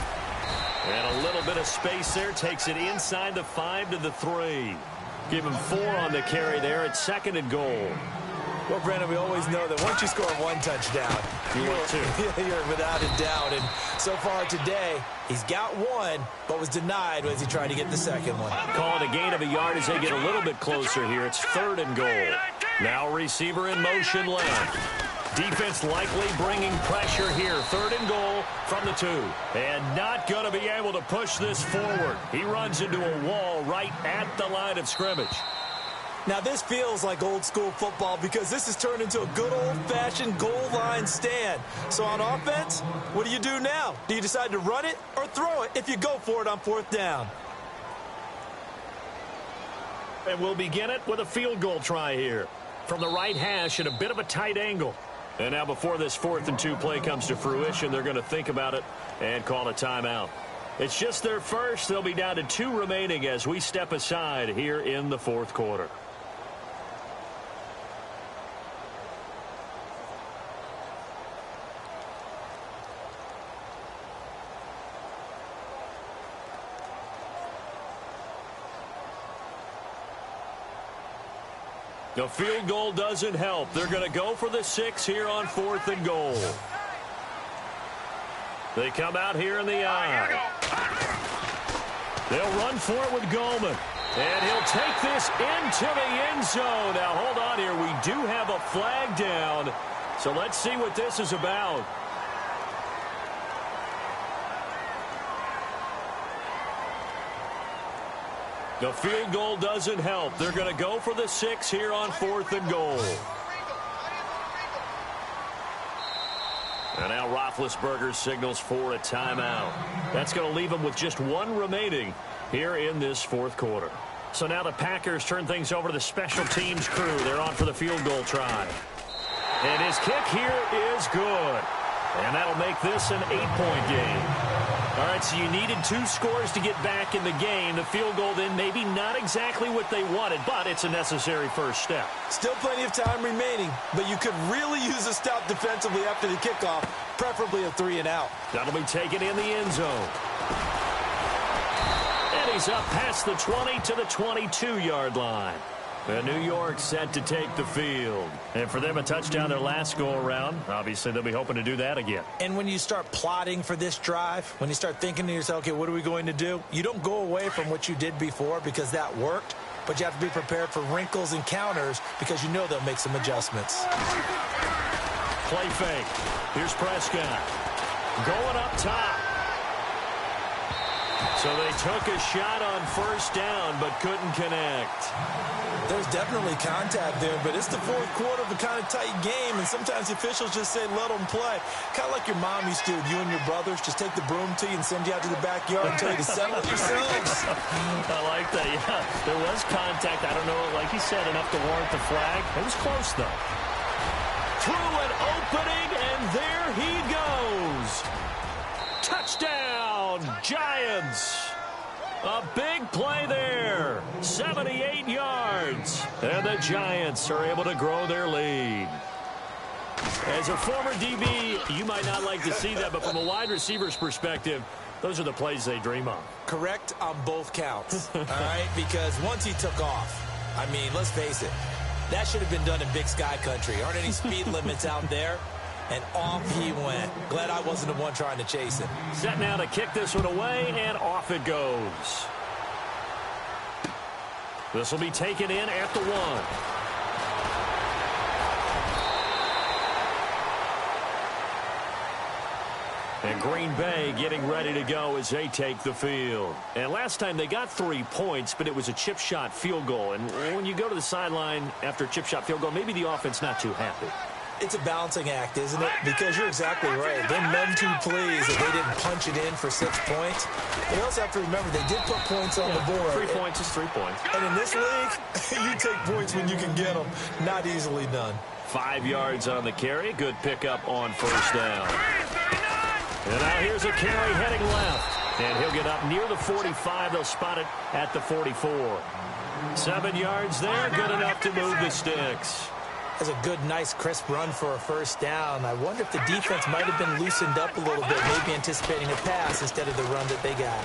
And a little bit of space there. Takes it inside the 5 to the 3. Give him 4 on the carry there. It's second and goal. Well, Brandon, we always know that once you score one touchdown, you're without a doubt. And so far today, he's got one, but was denied as he tried to get the second one. Call it a gain of a yard as they get a little bit closer here. It's third and goal. Now receiver in motion left. Defense likely bringing pressure here. Third and goal from the 2. And not going to be able to push this forward. He runs into a wall right at the line of scrimmage. Now, this feels like old school football because this has turned into a good old-fashioned goal line stand. So on offense, what do you do now? Do you decide to run it or throw it if you go for it on fourth down? And we'll begin it with a field goal try here. From the right hash at a bit of a tight angle. And now before this 4th and 2 play comes to fruition, they're going to think about it and call a timeout. It's just their first. They'll be down to 2 remaining as we step aside here in the 4th quarter. The field goal doesn't help. They're going to go for the 6 here on 4th and goal. They come out here in the eye. They'll run for it with Goldman. And he'll take this into the end zone. Now, hold on here. We do have a flag down. So let's see what this is about. The field goal doesn't help. They're going to go for the 6 here on 4th and goal. And now Roethlisberger signals for a timeout. That's going to leave him with just 1 remaining here in this 4th quarter. So now the Packers turn things over to the special teams crew. They're on for the field goal try. And his kick here is good. And that'll make this an 8-point game. All right, so you needed 2 scores to get back in the game. The field goal then maybe not exactly what they wanted, but it's a necessary first step. Still plenty of time remaining, but you could really use a stop defensively after the kickoff, preferably a 3-and-out. That'll be taken in the end zone. And he's up past the 20 to the 22-yard line. And New York set to take the field. And for them, a touchdown their last go-around. Obviously, they'll be hoping to do that again. And when you start plotting for this drive, when you start thinking to yourself, okay, what are we going to do? You don't go away from what you did before because that worked, but you have to be prepared for wrinkles and counters because you know they'll make some adjustments. Play fake. Here's Prescott. Going up top. So they took a shot on first down, but couldn't connect. There's definitely contact there, but it's the 4th quarter of a kind of tight game, and sometimes the officials just say, let them play. Kind of like your mom used to, you and your brothers, just take the broom to you and send you out to the backyard and tell you to settle yourselves. I like that, yeah. There was contact. I don't know, like you said, enough to warrant the flag. It was close, though. Through an opening, and there he goes. Touchdown, Giants. A big play there. 78 yards. And the Giants are able to grow their lead. As a former DB, you might not like to see that, but from a wide receiver's perspective, those are the plays they dream of. Correct on both counts, all right? Because once he took off, I mean, let's face it, that should have been done in Big Sky country. Aren't any speed limits out there? And off he went. Glad I wasn't the one trying to chase him. Set now to kick this one away, and off it goes. This will be taken in at the 1. And Green Bay getting ready to go as they take the field. And last time they got 3 points, but it was a chip shot field goal. And when you go to the sideline after a chip shot field goal, maybe the offense not too happy. It's a balancing act, isn't it? Because you're exactly right. They're none too pleased that they didn't punch it in for 6 points. But you also have to remember, they did put points on the board. 3 points is 3 points. And in this league, you take points when you can get them. Not easily done. 5 yards on the carry. Good pickup on first down. And now here's a carry heading left. And he'll get up near the 45. They'll spot it at the 44. 7 yards there. Good enough to move the sticks. That's a good, nice, crisp run for a first down. I wonder if the defense might have been loosened up a little bit, maybe anticipating a pass instead of the run that they got.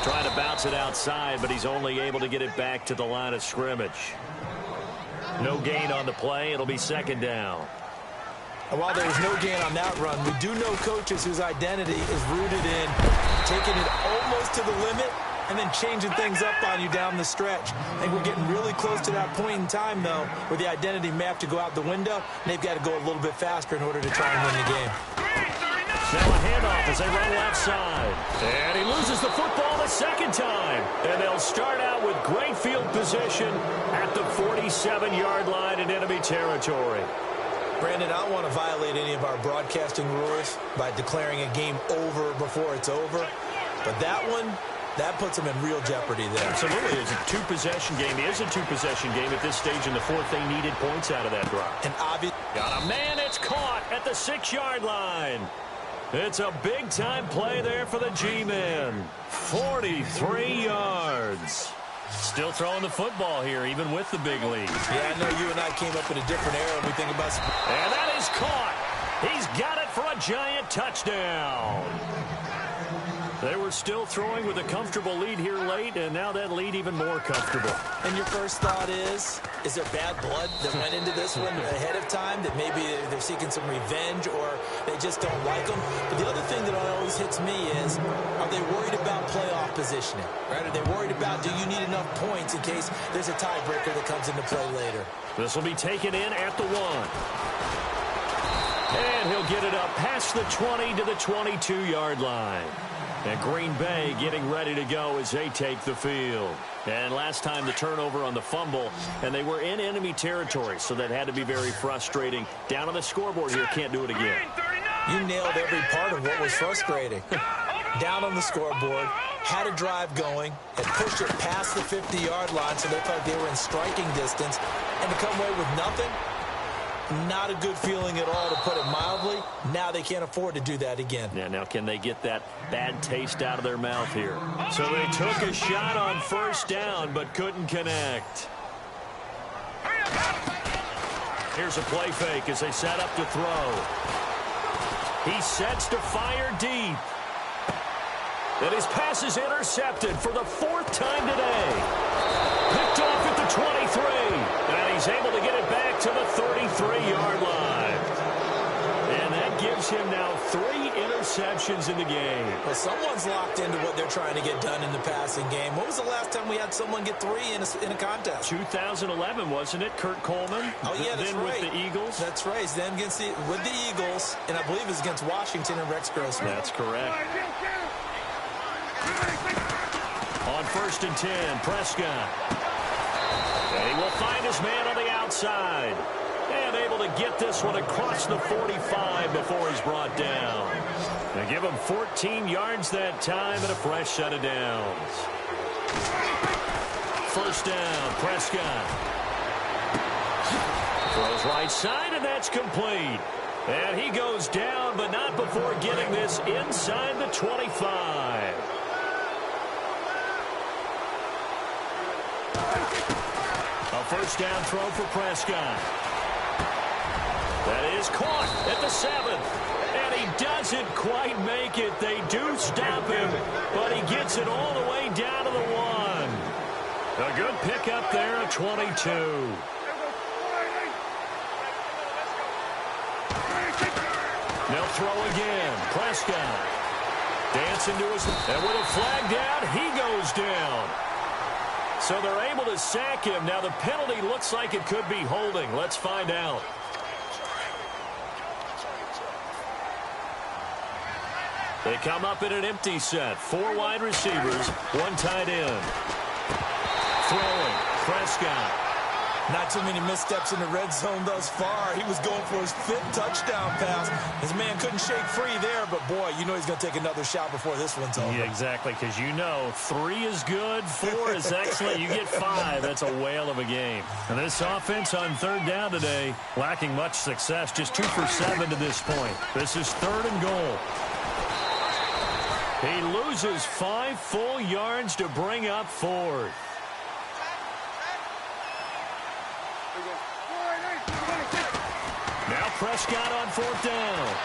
Trying to bounce it outside, but he's only able to get it back to the line of scrimmage. No gain on the play. It'll be second down. And while there was no gain on that run, we do know coaches whose identity is rooted in taking it almost to the limit and then changing things up on you down the stretch. I think we're getting really close to that point in time, though, where the identity may have to go out the window, and they've got to go a little bit faster in order to try and win the game. Now a handoff as they run left side. And he loses the football the second time. And they'll start out with great field position at the 47-yard line in enemy territory. Brandon, I don't want to violate any of our broadcasting rules by declaring a game over before it's over, but that one, that puts them in real jeopardy there. Absolutely. It's a 2-possession game. It is a 2-possession game at this stage in the 4th. They needed points out of that drive. And obviously, got a man. It's caught at the 6-yard line. It's a big-time play there for the G-men. 43 yards. Still throwing the football here, even with the big lead. Yeah, I know you and I came up in a different era when we think about... And that is caught. He's got it for a Giant touchdown. They were still throwing with a comfortable lead here late, and now that lead even more comfortable. And your first thought is there bad blood that went into this one ahead of time, that maybe they're seeking some revenge or they just don't like them? But the other thing that always hits me is, are they worried about playoff positioning? Right? Are they worried about, do you need enough points in case there's a tiebreaker that comes into play later? This will be taken in at the 1. And he'll get it up past the 20 to the 22-yard line. And Green Bay getting ready to go as they take the field. And last time the turnover on the fumble, and they were in enemy territory, so that had to be very frustrating. Down on the scoreboard here, can't do it again. You nailed every part of what was frustrating. Down on the scoreboard, had a drive going, had pushed it past the 50-yard line, so they thought they were in striking distance, and to come away with nothing, not a good feeling at all, to put it mildly. Now they can't afford to do that again. Yeah, now can they get that bad taste out of their mouth here? So they took a shot on first down, but couldn't connect. Here's a play fake as they set up to throw. He sets to fire deep. And his pass is intercepted for the 4th time today. Picked off at the 23. And he's able to get it back to the 33-yard line. And that gives him now 3 interceptions in the game. Well, someone's locked into what they're trying to get done in the passing game. When was the last time we had someone get 3 in a contest? 2011, wasn't it? Kurt Coleman. Oh, yeah, that's then right. With the Eagles. That's right. Then with the Eagles, and I believe it's against Washington and Rex Grossman. That's correct. On 1st and 10, Prescott. And he will find his man on the outside. And able to get this one across the 45 before he's brought down. They give him 14 yards that time and a fresh set of downs. 1st down, Prescott. Throws right side, and that's complete. And he goes down, but not before getting this inside the 25. A 1st down throw for Prescott. That is caught at the 7th. And he doesn't quite make it. They do stop him, but he gets it all the way down to the 1. A good pickup there at 22. They'll throw again. Prescott dancing to his... And with a flag down, he goes down. So they're able to sack him. Now the penalty looks like it could be holding. Let's find out. They come up in an empty set. 4 wide receivers, 1 tight end. Throwing, Prescott. Not too many missteps in the red zone thus far. He was going for his 5th touchdown pass. His man couldn't shake free there, but boy, you know he's going to take another shot before this one's over. Yeah, exactly, because you know 3 is good, 4 is excellent. You get 5, that's a whale of a game. And this offense on 3rd down today, lacking much success, just 2 for 7 to this point. This is 3rd and goal. He loses 5 full yards to bring up 4th. Now Prescott on 4th down.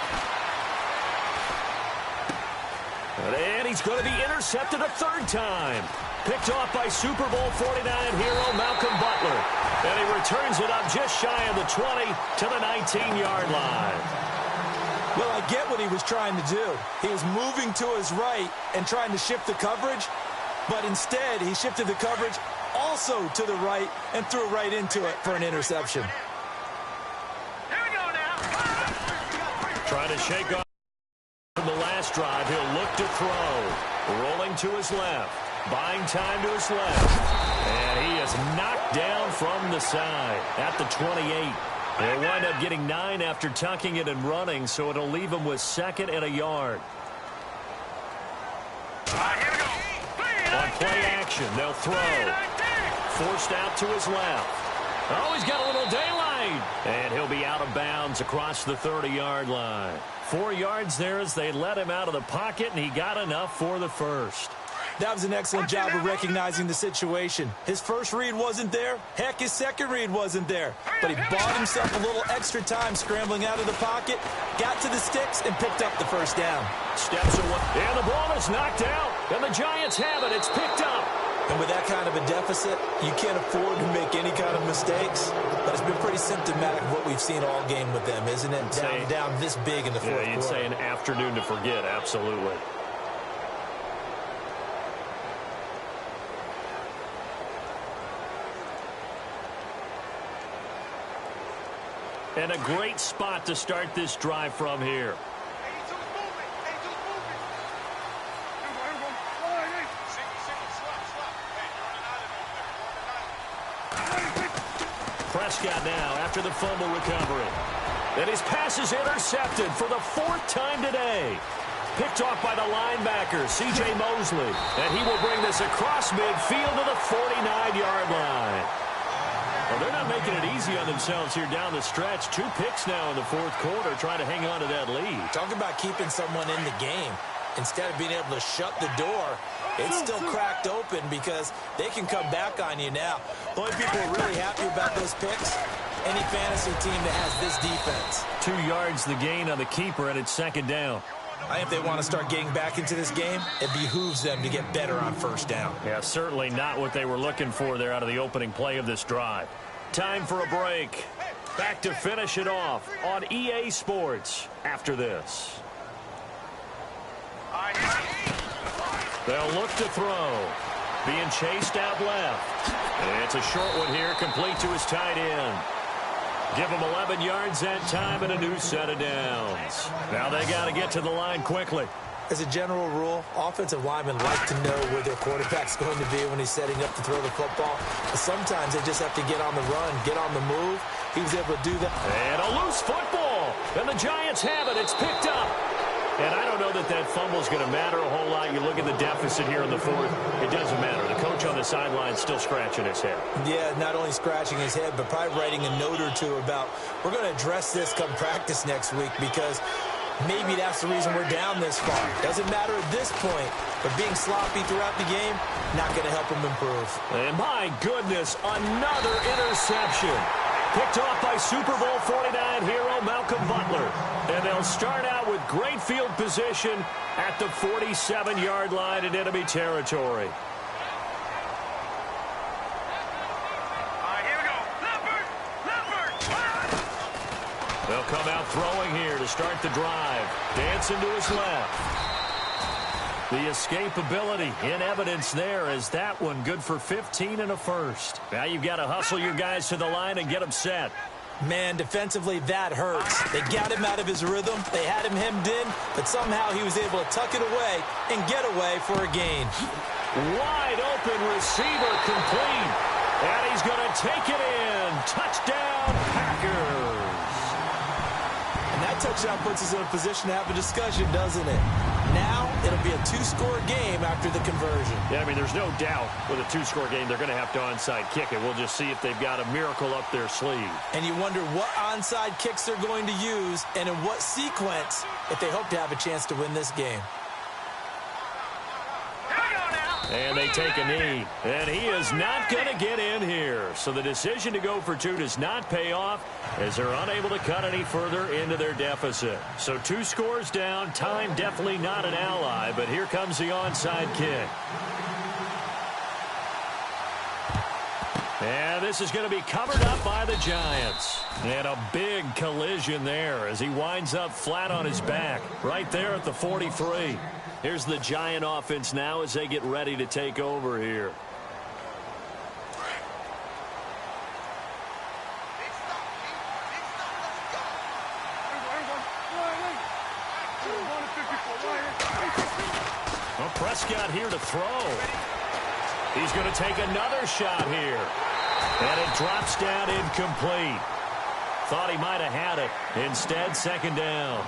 And he's going to be intercepted a 3rd time. Picked off by Super Bowl 49 hero Malcolm Butler. And he returns it up just shy of the 20 to the 19-yard line. Well, I get what he was trying to do. He was moving to his right and trying to shift the coverage, but instead he shifted the coverage also to the right and threw right into it for an interception. Here we go now. Trying to shake off from the last drive. He'll look to throw. Rolling to his left. Buying time to his left. And he is knocked down from the side at the 28. They'll wind up getting 9 after tucking it and running, so it'll leave him with 2nd and a yard. On play action, they'll throw. Forced out to his left. Oh, he's got a little daylight. And he'll be out of bounds across the 30-yard line. 4 yards there as they let him out of the pocket, and he got enough for the first. That was an excellent job of recognizing the situation. His first read wasn't there. Heck, his second read wasn't there. But he bought himself a little extra time scrambling out of the pocket, got to the sticks, and picked up the first down. Steps away, and the ball is knocked out. And the Giants have it. It's picked up. And with that kind of a deficit, you can't afford to make any kind of mistakes. But it's been pretty symptomatic of what we've seen all game with them, isn't it? Down this big in the fourth quarter. You'd say an afternoon to forget, absolutely. And a great spot to start this drive from here. Prescott now after the fumble recovery. And his pass is intercepted for the fourth time today. Picked off by the linebacker, C.J. Mosley. And he will bring this across midfield to the 49-yard line. Well, they're not making it easy on themselves here down the stretch. 2 picks now in the fourth quarter, trying to hang on to that lead. Talk about keeping someone in the game. Instead of being able to shut the door, it's still cracked open because they can come back on you now. The only people who are really happy about those picks, any fantasy team that has this defense. 2 yards the gain on the keeper, and it's second down. I think if they want to start getting back into this game, it behooves them to get better on first down. Yeah, certainly not what they were looking for there out of the opening play of this drive. Time for a break. Back to finish it off on EA Sports after this. They'll look to throw. Being chased out left. And it's a short one here, complete to his tight end. Give him 11 yards that time and a new set of downs. Now they got to get to the line quickly. As a general rule, offensive linemen like to know where their quarterback's going to be when he's setting up to throw the football. But sometimes they just have to get on the run, get on the move. He was able to do that. And a loose football. And the Giants have it. It's picked up. And I don't know that that fumble is going to matter a whole lot. You look at the deficit here in the fourth. It doesn't matter. The coach on the sideline is still scratching his head. Yeah, not only scratching his head, but probably writing a note or two about, we're going to address this come practice next week because maybe that's the reason we're down this far. Doesn't matter at this point, but being sloppy throughout the game, not going to help him improve. And my goodness, another interception. Picked off by Super Bowl 49 hero Malcolm Butler. And they'll start out with great field position at the 47-yard line in enemy territory. Here we go. Leopard! They'll come out throwing here to start the drive. Dancing to his left. The escapability in evidence there as that one good for 15 and a first. Now you've got to hustle your guys to the line and get them set. Man, defensively, that hurts. They got him out of his rhythm. They had him hemmed in, but somehow he was able to tuck it away and get away for a gain. Wide open receiver complete. And he's going to take it in. Touchdown, Packers. And that touchdown puts us in a position to have a discussion, doesn't it? Now it'll be a 2-score game after the conversion. Yeah, I mean, there's no doubt with a 2-score game they're going to have to onside kick it. We'll just see if they've got a miracle up their sleeve. And you wonder what onside kicks they're going to use and in what sequence if they hope to have a chance to win this game. And they take a knee. And he is not going to get in here. So the decision to go for 2 does not pay off as they're unable to cut any further into their deficit. So 2 scores down. Time definitely not an ally. But here comes the onside kick. And this is going to be covered up by the Giants. And a big collision there as he winds up flat on his back right there at the 43. Here's the Giant offense now as they get ready to take over here. Well, Prescott here to throw. He's going to take another shot here. And it drops down incomplete. Thought he might have had it. Instead, second down.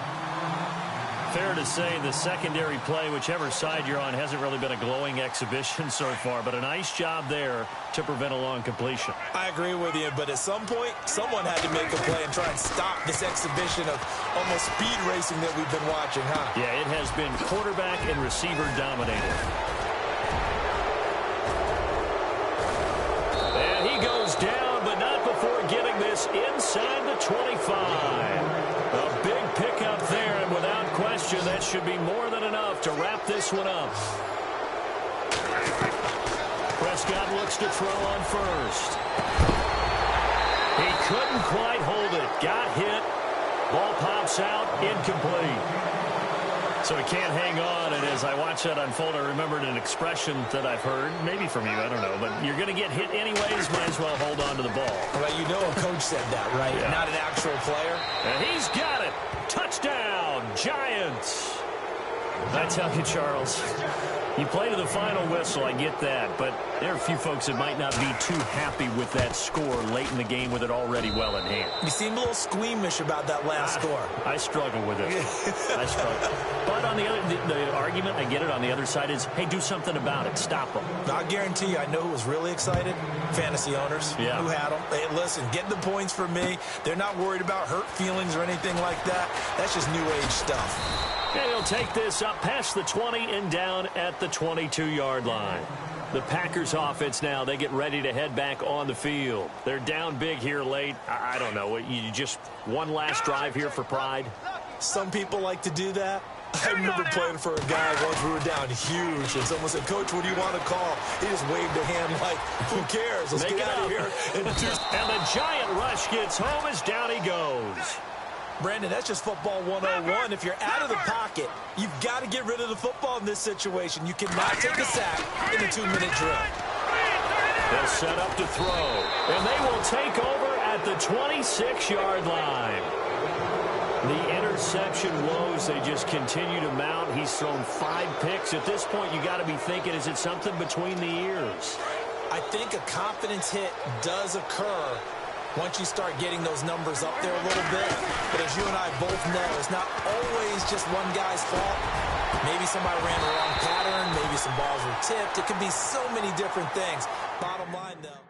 Fair to say the secondary play, whichever side you're on, hasn't really been a glowing exhibition so far, but a nice job there to prevent a long completion. I agree with you, but at some point, someone had to make a play and try and stop this exhibition of almost speed racing that we've been watching, huh? Yeah, it has been quarterback and receiver dominated. this one up. Prescott looks to throw on first. He couldn't quite hold it. Got hit. Ball pops out. Incomplete. So he can't hang on, and as I watch that unfold, I remembered an expression that I've heard, maybe from you, I don't know, but you're going to get hit anyways, might as well hold on to the ball. Well, you know a coach said that, right? Yeah. Not an actual player. And he's got it. Touchdown, Giants. I tell you, Charles, you play to the final whistle, I get that, but there are a few folks that might not be too happy with that score late in the game with it already well in hand. You seem a little squeamish about that last score. I struggle with it. I struggle. But on the argument, I get it, on the other side is, hey, do something about it. Stop them. I guarantee you, I know who was really excited. Fantasy owners who had them. Hey, listen, get the points for me. They're not worried about hurt feelings or anything like that. That's just new age stuff. And he'll take this up past the 20 and down at the 22-yard line. The Packers offense now, they get ready to head back on the field. They're down big here late. I don't know. You just one last drive here for pride? Some people like to do that. I remember playing for a guy once we were down huge, and someone said, Coach, what do you want to call? He just waved a hand like, who cares? Let's get out of here. And the giant rush gets home as down he goes. Brandon, that's just football 101. If you're out of the pocket, you've got to get rid of the football in this situation. You cannot take a sack in a 2-minute drill. They'll set up to throw, and they will take over at the 26-yard line. The interception woes, they just continue to mount. He's thrown 5 picks. At this point, you got to be thinking, is it something between the ears? I think a confidence hit does occur once you start getting those numbers up there a little bit. But as you and I both know, it's not always just one guy's fault. Maybe somebody ran the wrong pattern. Maybe some balls were tipped. It could be so many different things. Bottom line, though.